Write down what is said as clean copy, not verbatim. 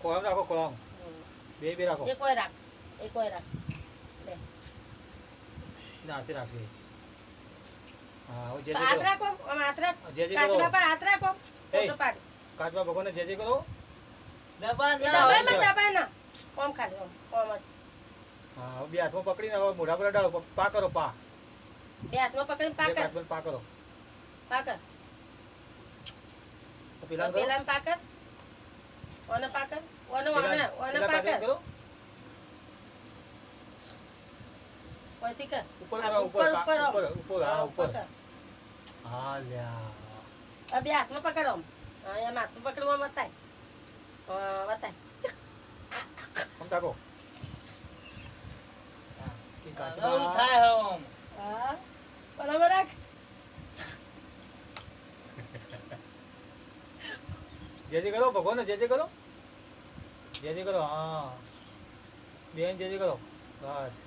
કોમ રાખો કોમ બે રાખો એ કોઈ રાખ લે નાતે રાખશે હા જે જે હાથ કરો રાખો આમ હાથ રાખ જે જે કાચબા કરો પર હાથ રાખો ફોટો પાડ કાચબા ભગવાનને જે કરો દબાઈ ના ઓમ ખાલી ઓમ જ હા બે હાથમાં પકડીને હવે મોઢા પર અડાડો પા કરો પા બે હાથમાં પકડીને પાકર કાચબા પા કરો પાકર પેલા કરો પેલા પાકર ઓને પાકર ઓને પાકર કરો ઓયથી કર ઉપર કરો ઉપર હા ઉપર પકડ. હા લ્યા આ બે હાથમાં પકડો આમ હા એમ હાથમાં પકડવા બતાય બતાય આમ તાકો કે આમ કાચબા થાય હમ હા બરાબર રાખ જે કરો ભગવાન જે કરો જે કરો હા બેન જે કરો બસ